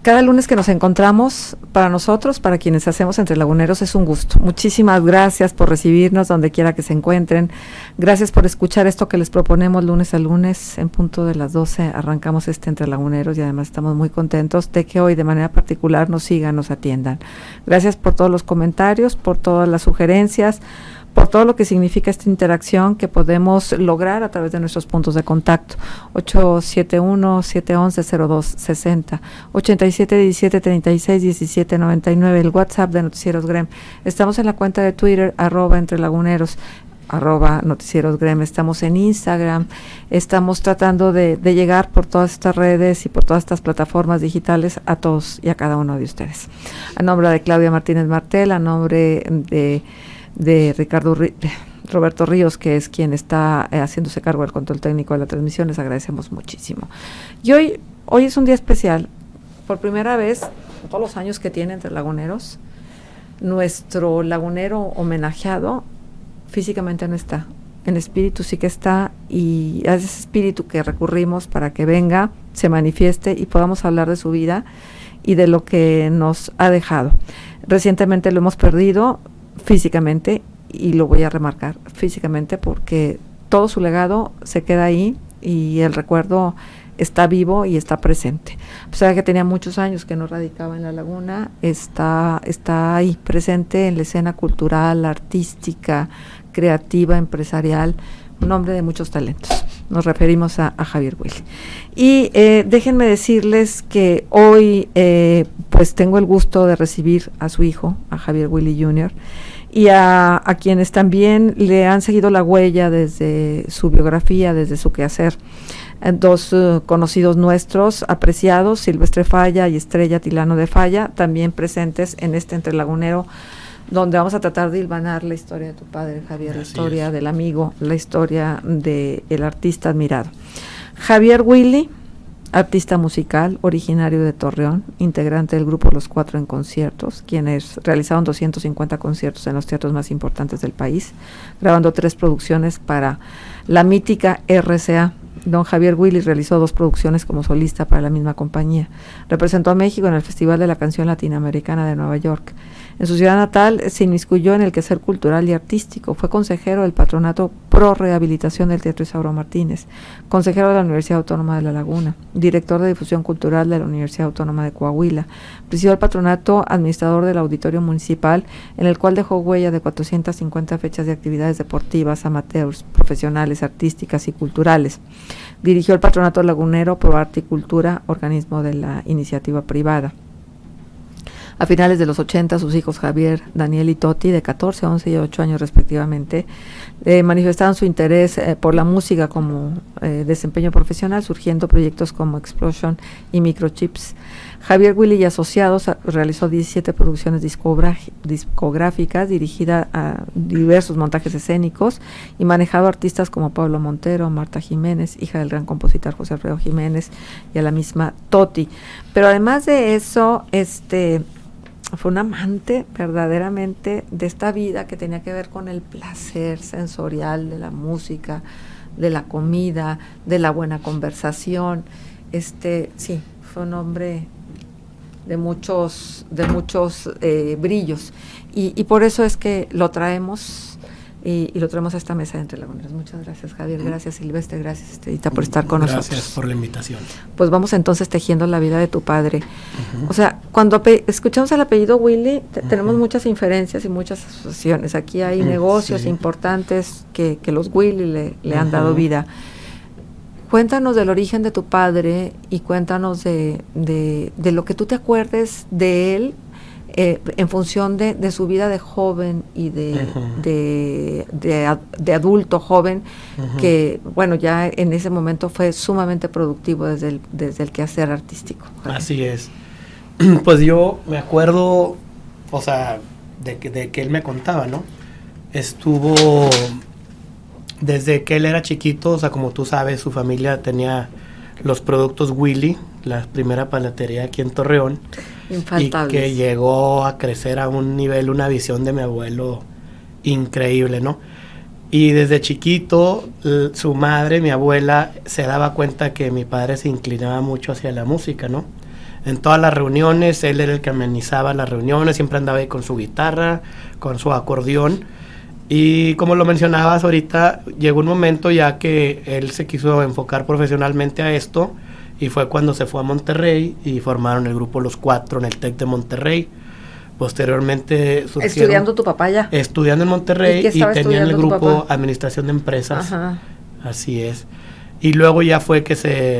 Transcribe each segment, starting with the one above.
Cada lunes que nos encontramos, para nosotros, para quienes hacemos Entre Laguneros, es un gusto. Muchísimas gracias por recibirnos donde quiera que se encuentren. Gracias por escuchar esto que les proponemos lunes a lunes. En punto de las 12 arrancamos Entre Laguneros y además estamos muy contentos de que hoy de manera particular nos sigan, nos atiendan. Gracias por todos los comentarios, por todas las sugerencias, por todo lo que significa esta interacción que podemos lograr a través de nuestros puntos de contacto. 871-711-0260, 8717-361799, el WhatsApp de Noticieros Grem. Estamos en la cuenta de Twitter, @entrelaguneros, @Noticieros Grem. Estamos en Instagram, estamos tratando de llegar por todas estas redes y por todas estas plataformas digitales a todos y a cada uno de ustedes. A nombre de Claudia Martínez Martel, a nombre de Roberto Ríos, que es quien está haciéndose cargo del control técnico de la transmisión, les agradecemos muchísimo. Y hoy es un día especial. Por primera vez, en todos los años que tiene Entre Laguneros, nuestro lagunero homenajeado físicamente no está, en espíritu sí que está, y es ese espíritu que recurrimos para que venga, se manifieste y podamos hablar de su vida y de lo que nos ha dejado. Recientemente lo hemos perdido físicamente, y lo voy a remarcar físicamente porque todo su legado se queda ahí y el recuerdo está vivo y está presente. A pesar de que tenía muchos años que no radicaba en la laguna, está ahí presente en la escena cultural, artística, creativa, empresarial, un hombre de muchos talentos. Nos referimos a Javier Willy. Y déjenme decirles que hoy pues tengo el gusto de recibir a su hijo, a Javier Willy Jr., y a quienes también le han seguido la huella desde su biografía, desde su quehacer. Dos conocidos nuestros, apreciados, Silvestre Falla y Estrella Tilano de Falla, también presentes en Entre Lagunero, donde vamos a tratar de hilvanar la historia de tu padre, Javier, la historia del amigo, la historia del artista admirado. Javier Willy, artista musical, originario de Torreón, integrante del grupo Los Cuatro en Conciertos, quienes realizaron 250 conciertos en los teatros más importantes del país, grabando 3 producciones para la mítica RCA. Don Javier Willy realizó 2 producciones como solista para la misma compañía. Representó a México en el Festival de la Canción Latinoamericana de Nueva York. En su ciudad natal se inmiscuyó en el quehacer cultural y artístico. Fue consejero del Patronato Pro Rehabilitación del Teatro Isauro Martínez, consejero de la Universidad Autónoma de La Laguna, director de difusión cultural de la Universidad Autónoma de Coahuila, presidió el patronato administrador del Auditorio Municipal, en el cual dejó huella de 450 fechas de actividades deportivas, amateurs, profesionales, artísticas y culturales. Dirigió el Patronato Lagunero Pro Arte y Cultura, organismo de la iniciativa privada. A finales de los 80, sus hijos Javier, Daniel y Toti, de 14, 11 y 8 años respectivamente, manifestaron su interés por la música como desempeño profesional, surgiendo proyectos como Explosion y Microchips. Javier Willy y Asociados realizó 17 producciones discográficas, dirigida a diversos montajes escénicos y manejado a artistas como Pablo Montero, Marta Jiménez, hija del gran compositor José Alfredo Jiménez, y a la misma Toti. Pero además de eso, fue un amante verdaderamente de esta vida que tenía que ver con el placer sensorial de la música, de la comida, de la buena conversación. Sí, fue un hombre de muchos brillos, y por eso es que lo traemos y lo traemos a esta mesa de Entre Laguneros. Muchas gracias, Javier, gracias, Silvestre, gracias, Estrellita, por estar con nosotros. Gracias por la invitación. Pues vamos entonces tejiendo la vida de tu padre. O sea, cuando escuchamos el apellido Willy, tenemos muchas inferencias y muchas asociaciones. Aquí hay negocios importantes que los Willy le han dado vida. Cuéntanos del origen de tu padre y cuéntanos de lo que tú te acuerdes de él, en función de su vida de joven y de adulto joven, que bueno, ya en ese momento fue sumamente productivo desde el quehacer artístico. Así es. Pues yo me acuerdo, o sea, de que él me contaba, ¿no? Estuvo desde que él era chiquito, o sea, como tú sabes, su familia tenía los productos Willy, la primera panadería aquí en Torreón. Infaltables. Y que llegó a crecer a un nivel, una visión de mi abuelo increíble, ¿no? Y desde chiquito, su madre, mi abuela, se daba cuenta que mi padre se inclinaba mucho hacia la música, ¿no? en todas las reuniones. Él era el que amenizaba las reuniones, siempre andaba ahí con su guitarra, con su acordeón. Y como lo mencionabas ahorita, llegó un momento ya que él se quiso enfocar profesionalmente a esto, y fue cuando se fue a Monterrey y formaron el grupo Los Cuatro en el TEC de Monterrey. Posteriormente surgieron, ¿Estudiando tu papá ya? Estudiando en Monterrey, y tenían el grupo Administración de Empresas. Ajá. Así es. Y luego ya fue que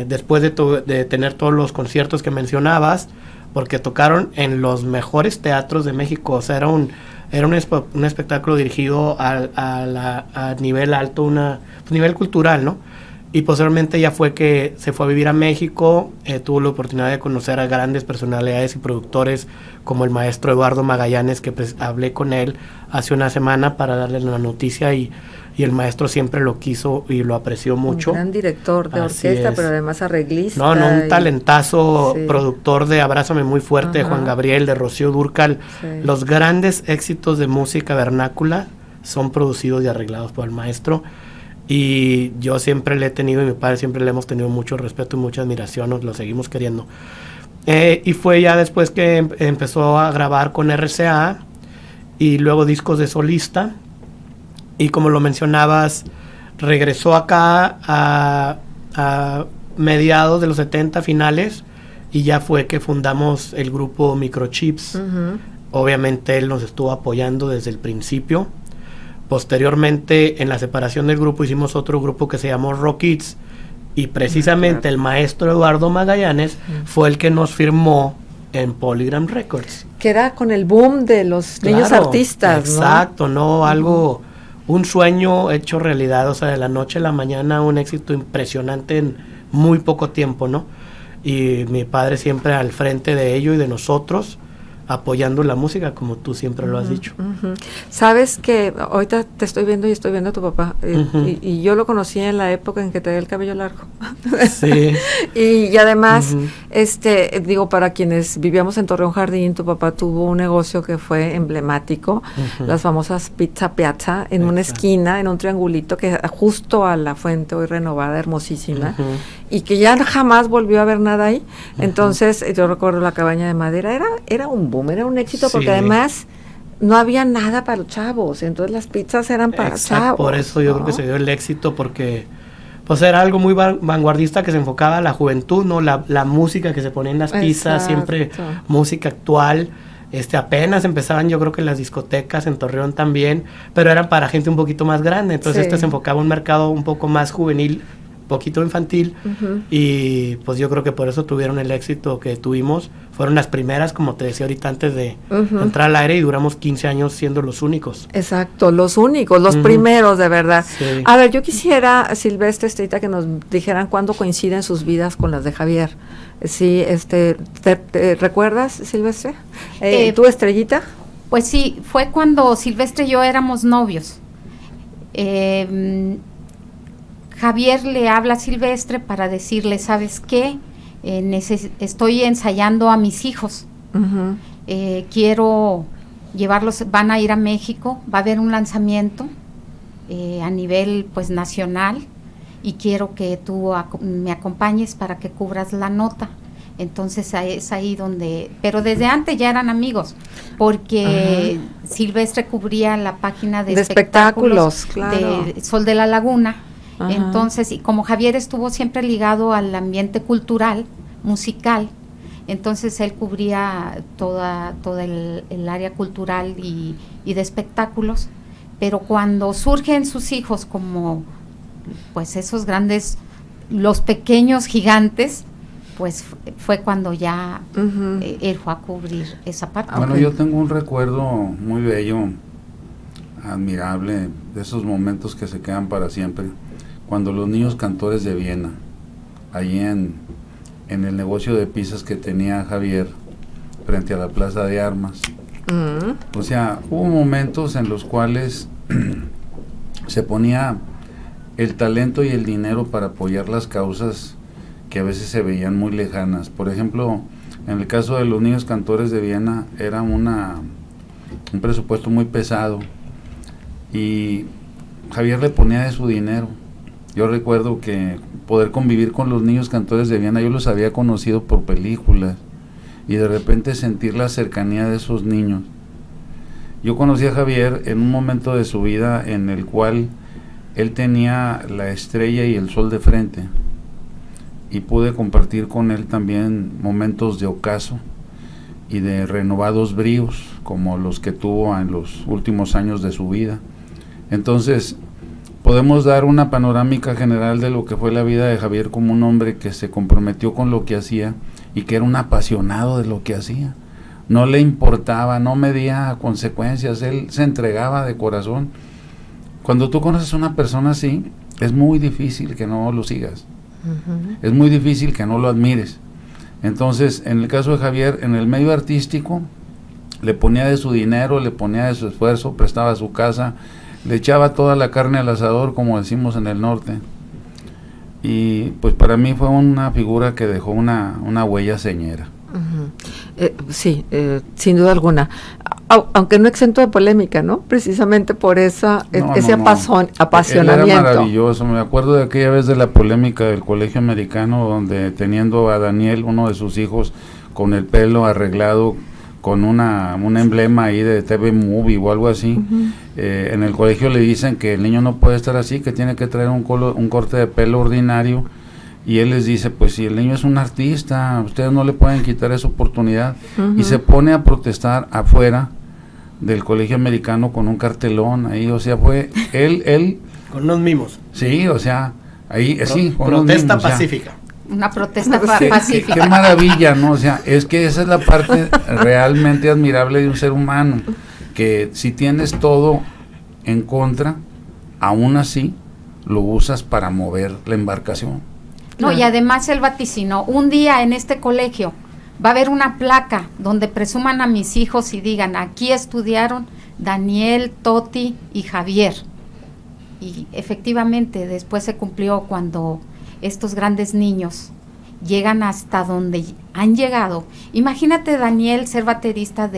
después de tener todos los conciertos que mencionabas, porque tocaron en los mejores teatros de México, o sea, era un espectáculo dirigido a nivel alto, nivel cultural, ¿no? Y posteriormente ya fue que se fue a vivir a México, tuvo la oportunidad de conocer a grandes personalidades y productores como el maestro Eduardo Magallanes, que pues hablé con él hace una semana para darle la noticia, y el maestro siempre lo quiso y lo apreció mucho. Un gran director de orquesta, pero además arreglista. Un talentazo, productor de Abrázame Muy Fuerte, de Juan Gabriel, de Rocío Dúrcal. Sí. Los grandes éxitos de música vernácula son producidos y arreglados por el maestro. Y yo siempre le he tenido, y mi padre siempre le hemos tenido mucho respeto y mucha admiración, nos lo seguimos queriendo. Y fue ya después que empezó a grabar con RCA, y luego discos de solista, y como lo mencionabas, regresó acá a mediados de los 70, finales, y ya fue que fundamos el grupo Microchips. Obviamente él nos estuvo apoyando desde el principio. Posteriormente, en la separación del grupo, hicimos otro grupo que se llamó Rock Kids, y precisamente el maestro Eduardo Magallanes fue el que nos firmó en Polygram Records. Que era con el boom de los niños artistas, exacto, ¿no? Algo, un sueño hecho realidad, o sea, de la noche a la mañana, un éxito impresionante en muy poco tiempo, ¿no? Y mi padre siempre al frente de ello y de nosotros, apoyando la música, como tú siempre lo has dicho. Sabes que ahorita te estoy viendo y estoy viendo a tu papá, y yo lo conocí en la época en que tenía el cabello largo. Sí. y además, digo, para quienes vivíamos en Torreón Jardín, tu papá tuvo un negocio que fue emblemático, las famosas Pizza Piazza, en una esquina, en un triangulito que justo a la fuente hoy renovada, hermosísima, y que ya jamás volvió a ver nada ahí. Entonces, yo recuerdo la cabaña de madera, era un boom, era un éxito, porque además no había nada para los chavos, entonces las pizzas eran para chavos. Por eso yo creo que se dio el éxito, porque pues era algo muy vanguardista, que se enfocaba a la juventud, ¿no? La música que se ponía en las pizzas, siempre música actual. Apenas empezaban, yo creo que las discotecas en Torreón también, pero eran para gente un poquito más grande, entonces se enfocaba a un mercado un poco más juvenil, poquito infantil, y pues yo creo que por eso tuvieron el éxito que tuvimos. Fueron las primeras, como te decía ahorita, antes de entrar al aire, y duramos 15 años siendo los únicos. Exacto, los únicos, los primeros, de verdad. Sí. A ver, yo quisiera, Silvestre, Estrita, que nos dijeran cuándo coinciden sus vidas con las de Javier. Sí, ¿te recuerdas, Silvestre? ¿Tú, Estrellita? Pues sí, fue cuando Silvestre y yo éramos novios. Javier le habla a Silvestre para decirle, ¿sabes qué? Estoy ensayando a mis hijos. Quiero llevarlos, van a ir a México, va a haber un lanzamiento a nivel pues nacional, y quiero que tú me acompañes para que cubras la nota. Entonces es ahí donde, pero desde antes ya eran amigos, porque Silvestre cubría la página de espectáculos de Sol de la Laguna. Entonces, y como Javier estuvo siempre ligado al ambiente cultural, musical, entonces él cubría toda el área cultural y de espectáculos. Pero cuando surgen sus hijos como pues esos grandes, los pequeños gigantes, pues fue cuando ya él fue a cubrir esa parte. Bueno, yo tengo un recuerdo muy bello, admirable, de esos momentos que se quedan para siempre, cuando los niños cantores de Viena, allí en el negocio de pizzas que tenía Javier frente a la Plaza de Armas. O sea, hubo momentos en los cuales se ponía el talento y el dinero para apoyar las causas que a veces se veían muy lejanas. Por ejemplo, en el caso de los niños cantores de Viena, era un presupuesto muy pesado, y Javier le ponía de su dinero. Yo recuerdo que poder convivir con los niños cantores de Viena, yo los había conocido por películas, y de repente sentir la cercanía de esos niños. Yo conocí a Javier en un momento de su vida en el cual él tenía la estrella y el sol de frente, y pude compartir con él también momentos de ocaso y de renovados bríos como los que tuvo en los últimos años de su vida. Entonces podemos dar una panorámica general de lo que fue la vida de Javier como un hombre que se comprometió con lo que hacía y que era un apasionado de lo que hacía. No le importaba, no medía consecuencias, él se entregaba de corazón. Cuando tú conoces a una persona así, es muy difícil que no lo sigas. Es muy difícil que no lo admires. Entonces, en el caso de Javier, en el medio artístico, le ponía de su dinero, le ponía de su esfuerzo, prestaba su casa, le echaba toda la carne al asador, como decimos en el norte. Y pues para mí fue una figura que dejó una huella señera. Sí, sin duda alguna. Aunque no exento de polémica, ¿no? Precisamente por ese apasionamiento. Él era maravilloso. Me acuerdo de aquella vez de la polémica del Colegio Americano, donde teniendo a Daniel, uno de sus hijos, con el pelo arreglado, con un emblema ahí de TV Movie o algo así, en el colegio le dicen que el niño no puede estar así, que tiene que traer un corte de pelo ordinario. Y él les dice, pues si el niño es un artista, ustedes no le pueden quitar esa oportunidad. Y se pone a protestar afuera del Colegio Americano con un cartelón ahí, o sea, fue él con unos mimos. Sí, o sea, ahí sí, con protesta mimos, pacífica. Una protesta pacífica. Qué maravilla, ¿no? O sea, es que esa es la parte realmente admirable de un ser humano, que si tienes todo en contra, aún así lo usas para mover la embarcación. No, y además él vaticinó, un día en este colegio va a haber una placa donde presuman a mis hijos y digan, aquí estudiaron Daniel, Toti y Javier. Y efectivamente después se cumplió cuando estos grandes niños llegan hasta donde han llegado. Imagínate, Daniel, ser baterista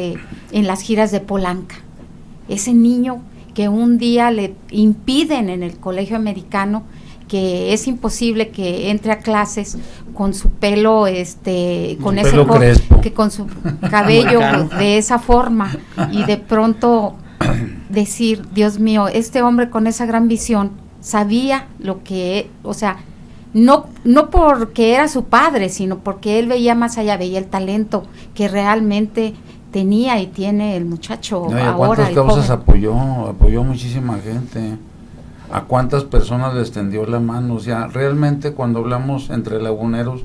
en las giras de Polanca. Ese niño que un día le impiden en el colegio americano, que es imposible que entre a clases con su pelo con ese crespo, que con su cabello de esa forma, y de pronto decir, Dios mío, este hombre con esa gran visión sabía lo que, o sea, no porque era su padre, sino porque él veía más allá, veía el talento que realmente tenía y tiene el muchacho. No, ¿y a ahora? cuántas causas apoyó muchísima gente? ¿A cuántas personas les tendió la mano? O sea, realmente cuando hablamos entre laguneros,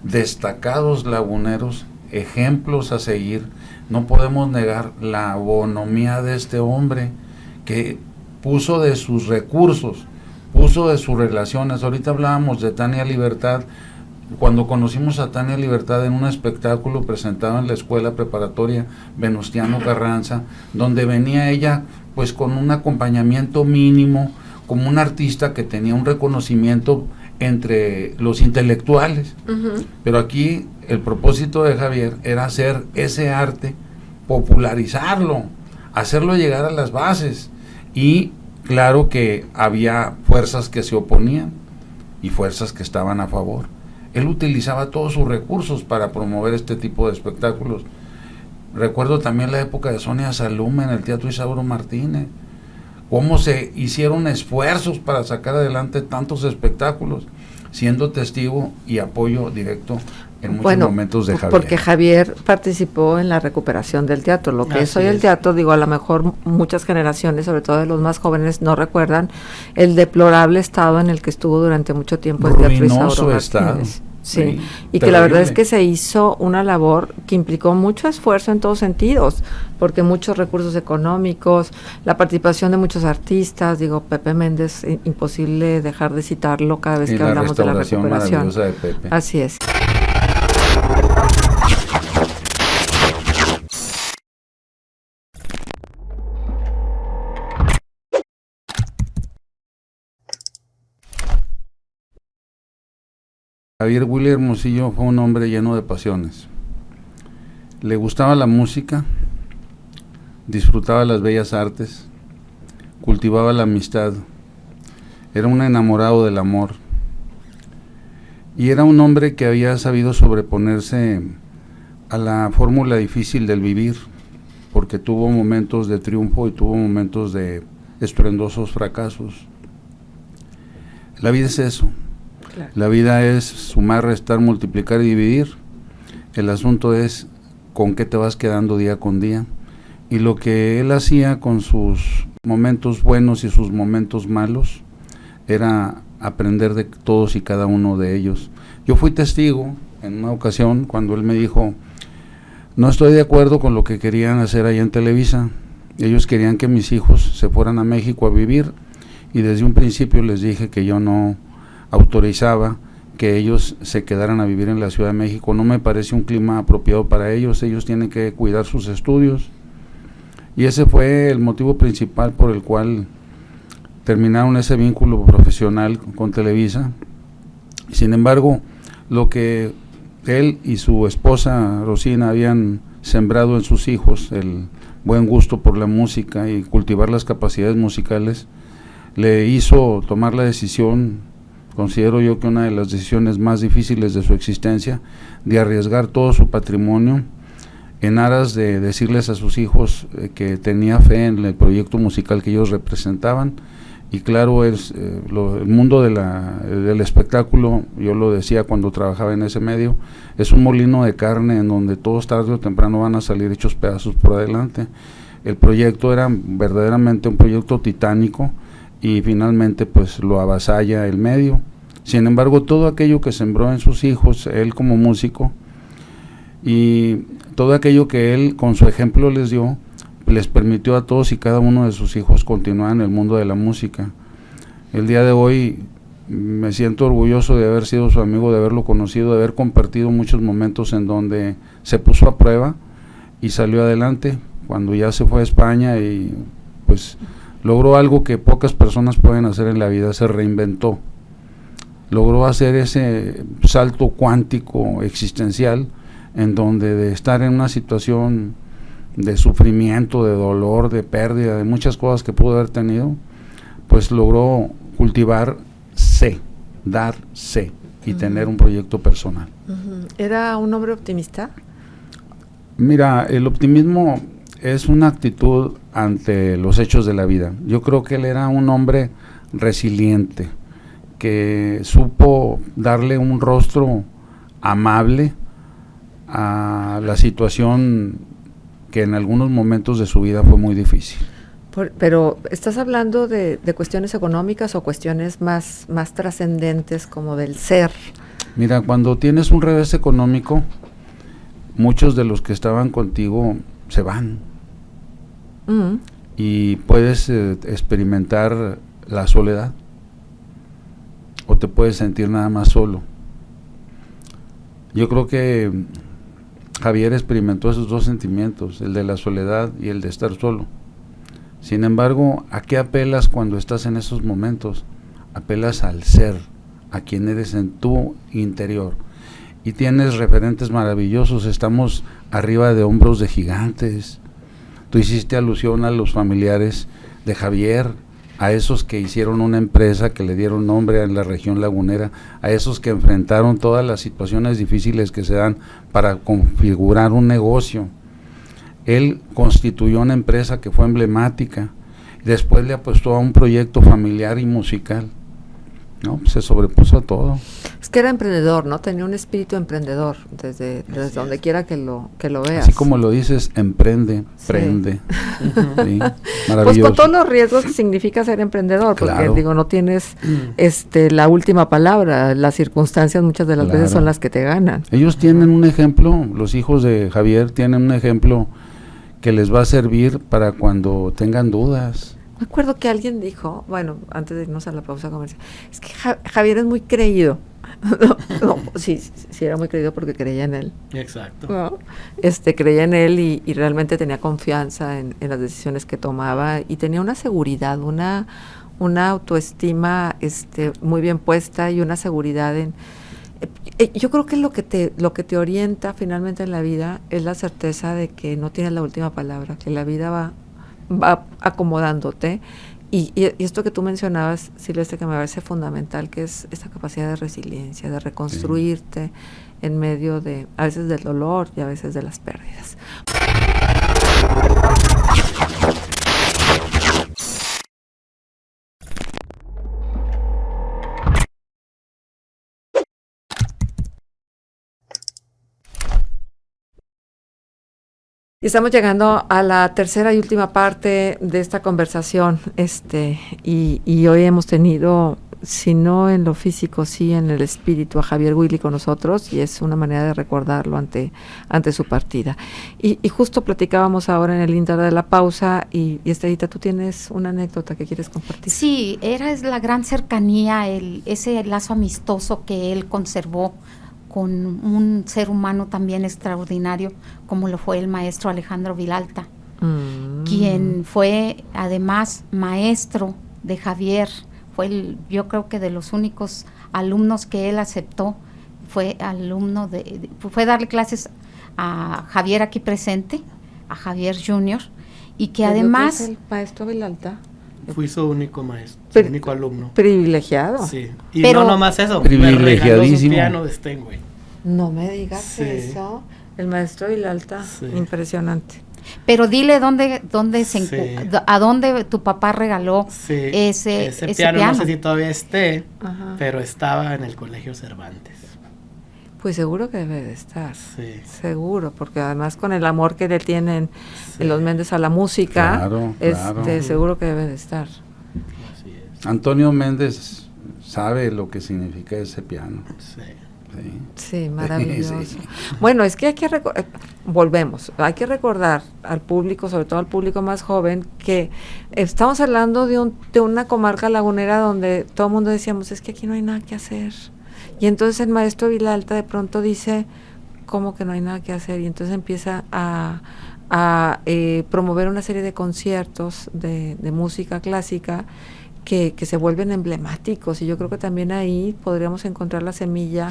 destacados laguneros, ejemplos a seguir, no podemos negar la bonomía de este hombre que puso de sus recursos, puso de sus relaciones. Ahorita hablábamos de Tania Libertad. Cuando conocimos a Tania Libertad en un espectáculo presentado en la escuela preparatoria Venustiano Carranza, donde venía ella pues con un acompañamiento mínimo, como un artista que tenía un reconocimiento entre los intelectuales. Pero aquí el propósito de Javier era hacer ese arte, popularizarlo, hacerlo llegar a las bases. Y claro que había fuerzas que se oponían y fuerzas que estaban a favor. Él utilizaba todos sus recursos para promover este tipo de espectáculos. Recuerdo también la época de Sonia Salum en el Teatro Isauro Martínez, cómo se hicieron esfuerzos para sacar adelante tantos espectáculos, siendo testigo y apoyo directo en muchos momentos de Javier. Porque Javier participó en la recuperación del teatro, lo que es hoy el teatro, digo, a lo mejor muchas generaciones, sobre todo de los más jóvenes, no recuerdan el deplorable estado en el que estuvo durante mucho tiempo el Teatro Isauro Martínez. Sí, y que la verdad es que se hizo una labor que implicó mucho esfuerzo en todos sentidos, porque muchos recursos económicos, la participación de muchos artistas, digo, Pepe Méndez, imposible dejar de citarlo cada vez que hablamos de la recuperación. De Pepe. Así es. Javier Willy Hermosillo fue un hombre lleno de pasiones. Le gustaba la música, disfrutaba las bellas artes, cultivaba la amistad, era un enamorado del amor y era un hombre que había sabido sobreponerse a la fórmula difícil del vivir, porque tuvo momentos de triunfo y tuvo momentos de estruendosos fracasos. La vida es eso. Claro. La vida es sumar, restar, multiplicar y dividir. El asunto es con qué te vas quedando día con día. Y lo que él hacía con sus momentos buenos y sus momentos malos era aprender de todos y cada uno de ellos. Yo fui testigo en una ocasión cuando él me dijo: no estoy de acuerdo con lo que querían hacer allá en Televisa. Ellos querían que mis hijos se fueran a México a vivir, y desde un principio les dije que yo no autorizaba que ellos se quedaran a vivir en la Ciudad de México. No me parece un clima apropiado para ellos. Ellos tienen que cuidar sus estudios, y ese fue el motivo principal por el cual terminaron ese vínculo profesional con Televisa. Sin embargo, lo que él y su esposa Rosina habían sembrado en sus hijos, el buen gusto por la música y cultivar las capacidades musicales, le hizo tomar la decisión, considero yo que una de las decisiones más difíciles de su existencia, de arriesgar todo su patrimonio en aras de decirles a sus hijos que tenía fe en el proyecto musical que ellos representaban. Y claro, el mundo del espectáculo, yo lo decía cuando trabajaba en ese medio, es un molino de carne en donde todos tarde o temprano van a salir hechos pedazos por adelante. El proyecto era verdaderamente un proyecto titánico, y finalmente pues lo avasalla el medio. Sin embargo, todo aquello que sembró en sus hijos, él como músico, y todo aquello que él con su ejemplo les dio, les permitió a todos y cada uno de sus hijos continuar en el mundo de la música. El día de hoy me siento orgulloso de haber sido su amigo, de haberlo conocido, de haber compartido muchos momentos en donde se puso a prueba y salió adelante. Cuando ya se fue a España y pues logró algo que pocas personas pueden hacer en la vida, se reinventó. Logró hacer ese salto cuántico existencial en donde de estar en una situación de sufrimiento, de dolor, de pérdida, de muchas cosas que pudo haber tenido, pues logró cultivarse, darse y tener un proyecto personal. ¿Era un hombre optimista? Mira, el optimismo es una actitud ante los hechos de la vida. Yo creo que él era un hombre resiliente, que supo darle un rostro amable a la situación que en algunos momentos de su vida fue muy difícil. Pero, ¿estás hablando de cuestiones económicas o cuestiones más trascendentes como del ser? Mira, cuando tienes un revés económico, muchos de los que estaban contigo se van. Y puedes experimentar la soledad, o te puedes sentir nada más solo. Yo creo que Javier experimentó esos dos sentimientos, el de la soledad y el de estar solo. Sin embargo, ¿a qué apelas cuando estás en esos momentos? Apelas al ser, a quien eres en tu interior. Y tienes referentes maravillosos, estamos arriba de hombros de gigantes. Tú hiciste alusión a los familiares de Javier, a esos que hicieron una empresa, que le dieron nombre en la región lagunera, a esos que enfrentaron todas las situaciones difíciles que se dan para configurar un negocio. Él constituyó una empresa que fue emblemática, después le apostó a un proyecto familiar y musical, ¿no? Se sobrepuso a todo. Es que era emprendedor, ¿no? Tenía un espíritu emprendedor desde donde quiera que lo veas. Así como lo dices, emprende, prende. Sí, maravilloso. Pues con todos los riesgos que significa ser emprendedor, porque digo, no tienes la última palabra, las circunstancias muchas de las veces son las que te ganan. Ellos tienen un ejemplo, los hijos de Javier tienen un ejemplo que les va a servir para cuando tengan dudas. Me acuerdo que alguien dijo, bueno, antes de irnos a la pausa comercial, es que Javier es muy creído. Sí, era muy creído porque creía en él. Exacto. ¿No? Creía en él y realmente tenía confianza en las decisiones que tomaba y tenía una seguridad, una autoestima muy bien puesta y una seguridad en... yo creo que lo que te orienta finalmente en la vida es la certeza de que no tienes la última palabra, que la vida va acomodándote, y esto que tú mencionabas, Silvestre, que me parece fundamental, que es esta capacidad de resiliencia, de reconstruirte en medio de, a veces del dolor y a veces de las pérdidas. Y estamos llegando a la tercera y última parte de esta conversación, y hoy hemos tenido, si no en lo físico, sí en el espíritu, a Javier Willy con nosotros, y es una manera de recordarlo ante su partida. Y justo platicábamos ahora en el inter de la pausa, y Estelita, tú tienes una anécdota que quieres compartir. Sí, es la gran cercanía, ese lazo amistoso que él conservó con un ser humano también extraordinario, como lo fue el maestro Alejandro Vilalta, quien fue además maestro de Javier, yo creo que de los únicos alumnos que él aceptó, fue alumno fue darle clases a Javier aquí presente, a Javier Junior, y que además... ¿El maestro Vilalta? Fui su único maestro, su único alumno. Privilegiado. Sí. Y pero, no nomás eso, privilegiadísimo. Me regaló su piano de Steinway. No me digas eso. El maestro Vilalta, impresionante. Pero dile dónde a dónde tu papá regaló ese piano. No sé si todavía esté, pero estaba en el Colegio Cervantes. Pues seguro que debe de estar, seguro, porque además con el amor que le tienen los Méndez a la música, claro. Seguro que debe de estar. Así es. Antonio Méndez sabe lo que significa ese piano. Sí, maravilloso. Sí. Bueno, es que hay que hay que recordar al público, sobre todo al público más joven, que estamos hablando de una comarca lagunera donde todo el mundo decíamos, es que aquí no hay nada que hacer. Y entonces el maestro Vilalta de pronto dice, ¿cómo que no hay nada que hacer? Y entonces empieza a promover una serie de conciertos de música clásica que se vuelven emblemáticos, y yo creo que también ahí podríamos encontrar la semilla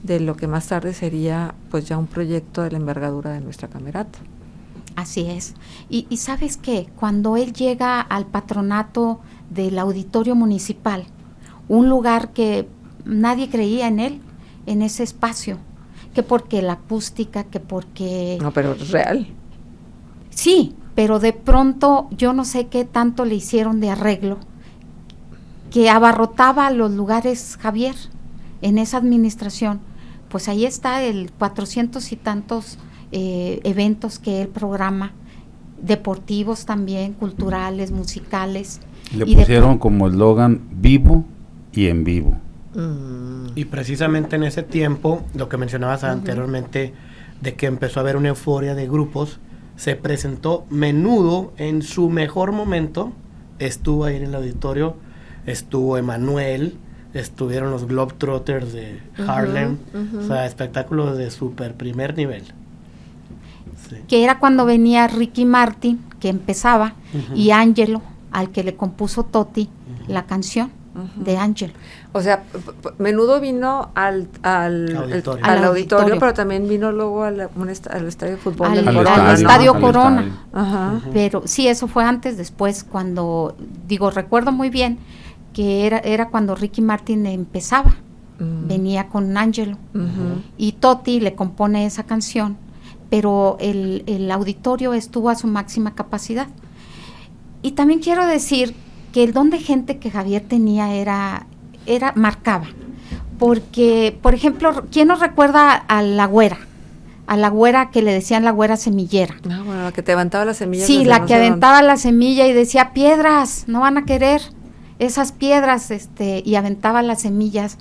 de lo que más tarde sería pues ya un proyecto de la envergadura de nuestra camerata. Así es. Y ¿sabes qué? Cuando él llega al patronato del Auditorio Municipal, un lugar que nadie creía en él, en ese espacio, que porque la acústica, que porque... No, pero es real. Sí, pero de pronto yo no sé qué tanto le hicieron de arreglo, que abarrotaba los lugares Javier en esa administración. Pues ahí está el 400 y tantos eventos que él programa, deportivos también, culturales, musicales. Le pusieron como eslogan vivo y en vivo. Y precisamente en ese tiempo, lo que mencionabas anteriormente, de que empezó a haber una euforia de grupos, se presentó Menudo en su mejor momento, estuvo ahí en el auditorio, estuvo Emanuel, estuvieron los Globetrotters de Harlem, o sea, espectáculos de super primer nivel. Sí. Que era cuando venía Ricky Martin, que empezaba, y Ángelo, al que le compuso Totti la canción de Ángelo. O sea, Menudo vino al auditorio, pero también vino luego al estadio de fútbol del Corona. Al estadio Corona. Pero sí, eso fue antes, después, cuando, recuerdo muy bien que era cuando Ricky Martin empezaba, venía con Ángelo, y Totti le compone esa canción, pero el auditorio estuvo a su máxima capacidad. Y también quiero decir que el don de gente que Javier tenía marcaba, porque, por ejemplo, ¿quién nos recuerda a la güera? A la güera que le decían la güera semillera. Ah, bueno, la que te aventaba las semillas. Sí, la que aventaba la semilla y decía, piedras, no van a querer esas piedras, y aventaba las semillas.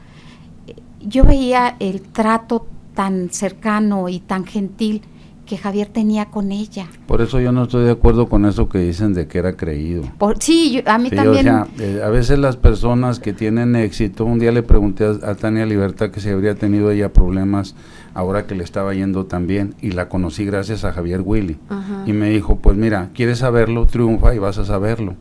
Yo veía el trato tan cercano y tan gentil que Javier tenía con ella. Por eso yo no estoy de acuerdo con eso que dicen de que era creído. A mí también. O sea, a veces las personas que tienen éxito, un día le pregunté a Tania Libertad que si habría tenido ella problemas ahora que le estaba yendo tan bien, y la conocí gracias a Javier Willy. Y me dijo, pues mira, ¿quieres saberlo? Triunfa y vas a saberlo.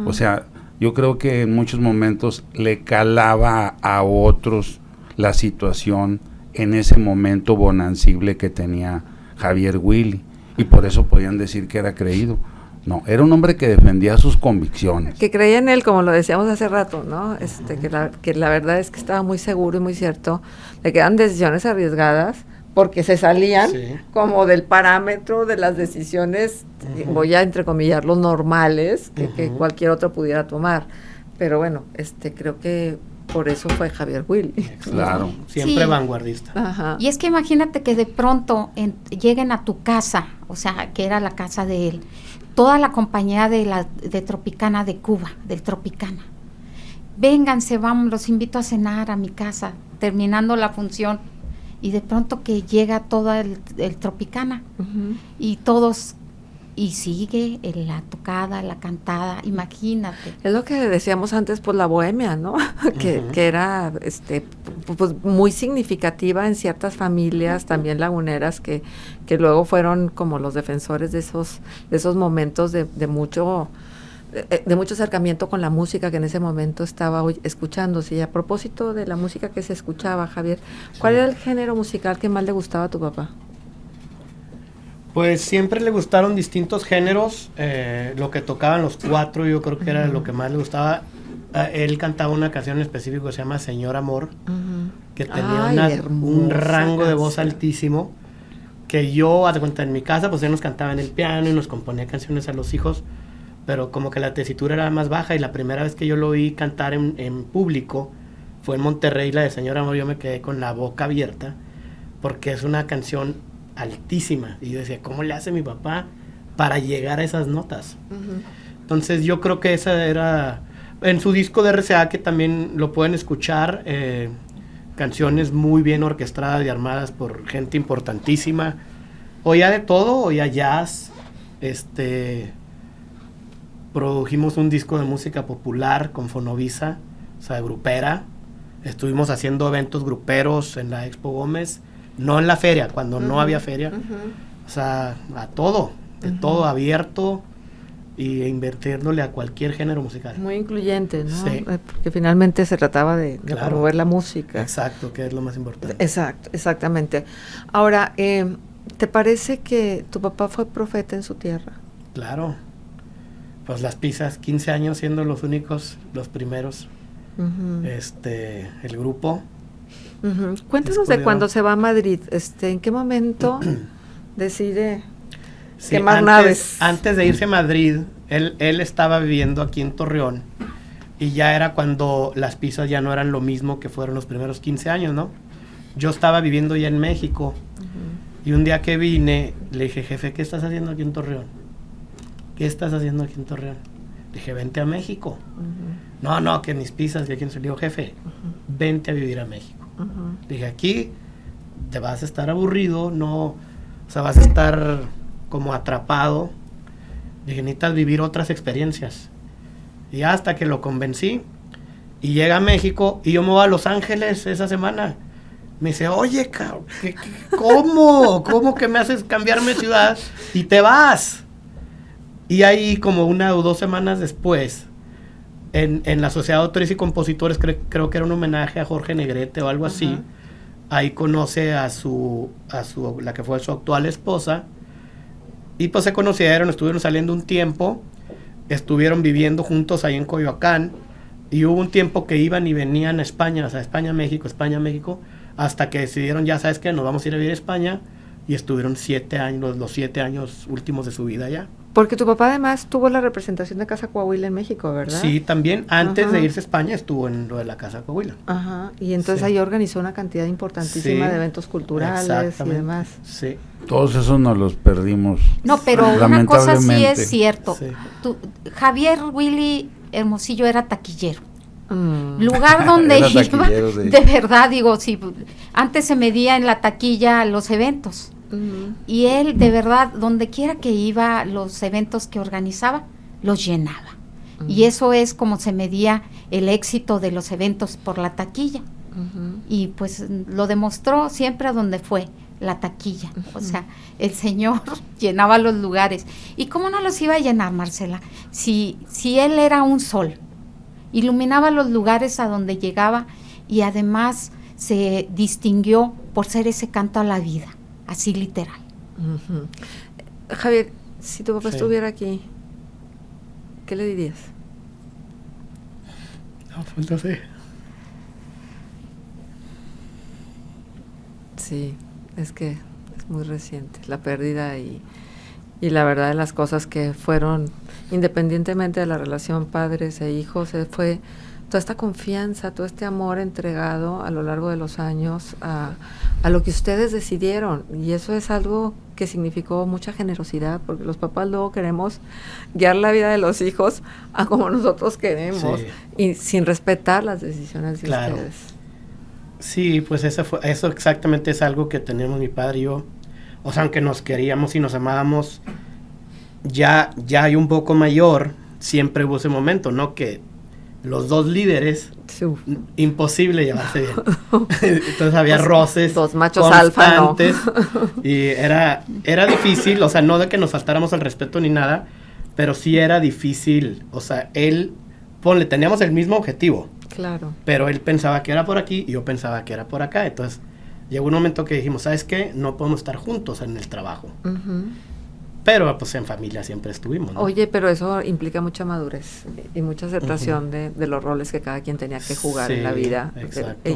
O sea, yo creo que en muchos momentos le calaba a otros la situación en ese momento bonancible que tenía Javier Willy, y por eso podían decir que era creído. No, era un hombre que defendía sus convicciones. Que creía en él, como lo decíamos hace rato, ¿no? Que la verdad es que estaba muy seguro y muy cierto de que eran decisiones arriesgadas porque se salían como del parámetro de las decisiones, voy a entrecomillar, los normales que cualquier otro pudiera tomar. Pero bueno, creo que por eso fue Javier Willy. Claro. Siempre vanguardista. Ajá. Y es que imagínate que de pronto lleguen a tu casa, o sea, que era la casa de él, toda la compañía de Tropicana de Cuba, del Tropicana. Vénganse, vamos, los invito a cenar a mi casa, terminando la función. Y de pronto que llega todo el Tropicana y todos... Y sigue la tocada, la cantada, imagínate. Es lo que decíamos antes, pues la bohemia, ¿no? que era pues muy significativa en ciertas familias, también laguneras, que luego fueron como los defensores de esos momentos de mucho acercamiento con la música que en ese momento estaba escuchándose. Y a propósito de la música que se escuchaba, Javier, ¿cuál era el género musical que más le gustaba a tu papá? Pues siempre le gustaron distintos géneros, lo que tocaban los cuatro yo creo que era lo que más le gustaba. Él cantaba una canción en específico que se llama Señor Amor, que tenía un rango de voz altísimo, que yo, haz de cuenta, en mi casa pues él nos cantaba en el piano y nos componía canciones a los hijos, pero como que la tesitura era más baja, y la primera vez que yo lo oí cantar en público fue en Monterrey, la de Señor Amor. Yo me quedé con la boca abierta, porque es una canción altísima, y yo decía, ¿cómo le hace mi papá para llegar a esas notas? Entonces yo creo que esa era, en su disco de RCA, que también lo pueden escuchar, canciones muy bien orquestadas y armadas por gente importantísima. Oía de todo, oía jazz, produjimos un disco de música popular con Fonovisa, o sea, grupera. Estuvimos haciendo eventos gruperos en la Expo Gómez, no en la feria, cuando no había feria, o sea, a todo, de todo abierto, y invirtiéndole a cualquier género musical. Muy incluyente, ¿no? Sí. Porque finalmente se trataba de promover la música. Exacto, que es lo más importante. Exacto, exactamente. Ahora, ¿te parece que tu papá fue profeta en su tierra? Claro. Pues las pizzas, 15 años siendo los primeros, el grupo. Cuéntanos de cuando se va a Madrid, ¿en qué momento decide quemar naves? Antes de irse a Madrid, él estaba viviendo aquí en Torreón, y ya era cuando las pizzas ya no eran lo mismo que fueron los primeros 15 años, ¿no? Yo estaba viviendo ya en México, y un día que vine, le dije, jefe, ¿qué estás haciendo aquí en Torreón? ¿Qué estás haciendo aquí en Torreón? Le dije, vente a México. No, que mis pizzas, que quién se le dijo, jefe, vente a vivir a México. Dije, aquí te vas a estar aburrido, o sea, vas a estar como atrapado. Dije, necesitas vivir otras experiencias. Y hasta que lo convencí, y llega a México, y yo me voy a Los Ángeles esa semana. Me dice, oye, cabrón, ¿cómo? ¿Cómo que me haces cambiarme de ciudad y te vas? Y ahí, como 1 o 2 semanas después, en la Sociedad de Autores y Compositores, creo que era un homenaje a Jorge Negrete o algo así, ahí conoce a la que fue su actual esposa, y pues se conocieron, estuvieron saliendo un tiempo, estuvieron viviendo juntos ahí en Coyoacán, y hubo un tiempo que iban y venían a España, o sea, España, México, hasta que decidieron, ya sabes qué, nos vamos a ir a vivir a España, y estuvieron 7 años, los 7 años últimos de su vida allá. Porque tu papá además tuvo la representación de Casa Coahuila en México, ¿verdad? Sí, también antes de irse a España estuvo en lo de la Casa Coahuila. Y entonces ahí organizó una cantidad importantísima de eventos culturales y demás. Sí. Todos esos nos los perdimos. No, pero una cosa sí es cierto. Sí. Javier Willy Hermosillo era taquillero. Lugar donde iba, de verdad, digo, sí, antes se medía en la taquilla los eventos. Y él, de verdad, donde quiera que iba, los eventos que organizaba, los llenaba. Y eso es como se medía el éxito de los eventos, por la taquilla. Y pues lo demostró siempre a donde fue, la taquilla. O sea, el señor llenaba los lugares. ¿Y cómo no los iba a llenar, Marcela? Si él era un sol, iluminaba los lugares a donde llegaba, y además se distinguió por ser ese canto a la vida. Así literal. Javier, si tu papá estuviera aquí, ¿qué le dirías? No, pues no sé. Sí, es que es muy reciente la pérdida y la verdad de las cosas que fueron, independientemente de la relación padres e hijos, fue toda esta confianza, todo este amor entregado a lo largo de los años a lo que ustedes decidieron, y eso es algo que significó mucha generosidad, porque los papás luego queremos guiar la vida de los hijos a como nosotros queremos, y sin respetar las decisiones de ustedes. Sí, pues eso exactamente es algo que tenemos mi padre y yo. O sea, aunque nos queríamos y nos amábamos, ya hay un poco mayor, siempre hubo ese momento, ¿no? Que los dos líderes, imposible llevarse bien. Entonces había roces dos machos constantes, alfa, ¿no? Y era difícil, o sea, no de que nos faltáramos al respeto ni nada, pero sí era difícil. O sea, teníamos el mismo objetivo. Claro. Pero él pensaba que era por aquí y yo pensaba que era por acá. Entonces llegó un momento que dijimos, ¿sabes qué? No podemos estar juntos en el trabajo. Uh-huh. Pero pues en familia siempre estuvimos, ¿no? Oye, pero eso implica mucha madurez y mucha aceptación uh-huh. de los roles que cada quien tenía que jugar en la vida.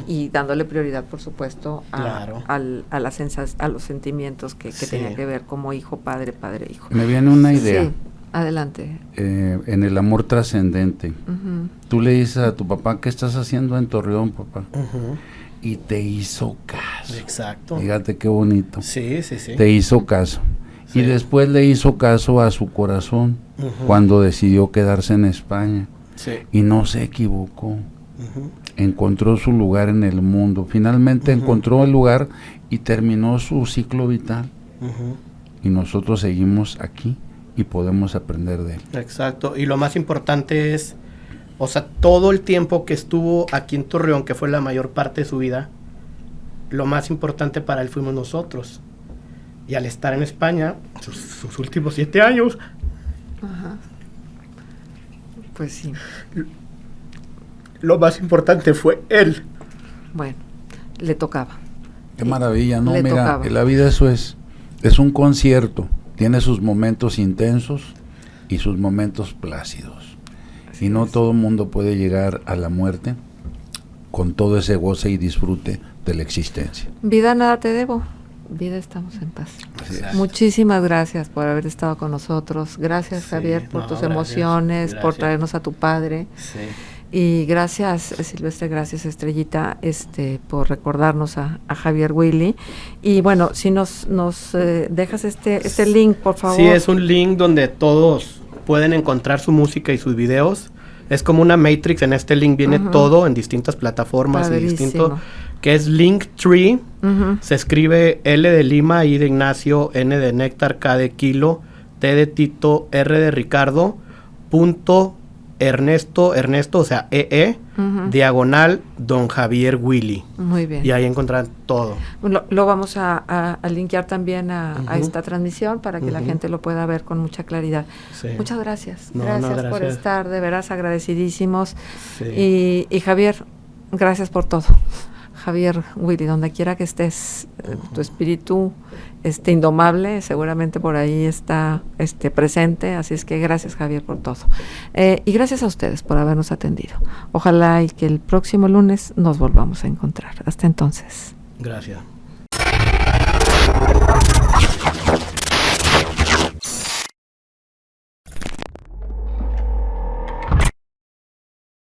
Y dándole prioridad, por supuesto, a los sentimientos que tenía que ver como hijo, padre, hijo. Me viene una idea. Sí. Adelante. En el amor trascendente. Uh-huh. Tú le dices a tu papá, ¿qué estás haciendo en Torreón, papá? Uh-huh. Y te hizo caso. Exacto. Fíjate qué bonito. Sí. Te hizo caso. Sí. Y después le hizo caso a su corazón uh-huh. cuando decidió quedarse en España. Sí. Y no se equivocó. Uh-huh. Encontró su lugar en el mundo. Finalmente uh-huh. encontró el lugar y terminó su ciclo vital. Uh-huh. Y nosotros seguimos aquí. Y podemos aprender de él. Exacto, y lo más importante es, o sea, todo el tiempo que estuvo aquí en Torreón, que fue la mayor parte de su vida, lo más importante para él fuimos nosotros. Y al estar en España, sus últimos 7 años... Ajá. Pues sí. Lo más importante fue él. Bueno, le tocaba. Qué maravilla, ¿no? Le Mira, tocaba. La vida eso es un concierto. Tiene sus momentos intensos y sus momentos plácidos. Así y no todo el mundo puede llegar a la muerte con todo ese goce y disfrute de la existencia. Vida nada te debo, vida estamos en paz. Muchísimas gracias por haber estado con nosotros. Gracias, Javier, por tus emociones, por traernos a tu padre. Sí. Y gracias, Silvestre, gracias, Estrellita, por recordarnos a Javier Willy. Y bueno, si nos dejas este link, por favor. Sí, es un link donde todos pueden encontrar su música y sus videos. Es como una Matrix, en este link viene uh-huh. todo en distintas plataformas. Padrísimo. Y distinto, que es Linktree. Uh-huh. Se escribe L de Lima, I de Ignacio, N de Néctar, K de Kilo, T de Tito, R de Ricardo, Ernesto, o sea, uh-huh. diagonal, Don Javier Willy. Muy bien. Y ahí encontrarán todo. Lo vamos a linkear también a esta transmisión para que uh-huh. la gente lo pueda ver con mucha claridad. Sí. Muchas gracias. Gracias por estar, de veras agradecidísimos. Sí. Y Javier, gracias por todo. Javier Willy, donde quiera que estés, tu espíritu indomable seguramente por ahí está presente, así es que gracias, Javier, por todo. Y gracias a ustedes por habernos atendido. Ojalá y que el próximo lunes nos volvamos a encontrar. Hasta entonces. Gracias.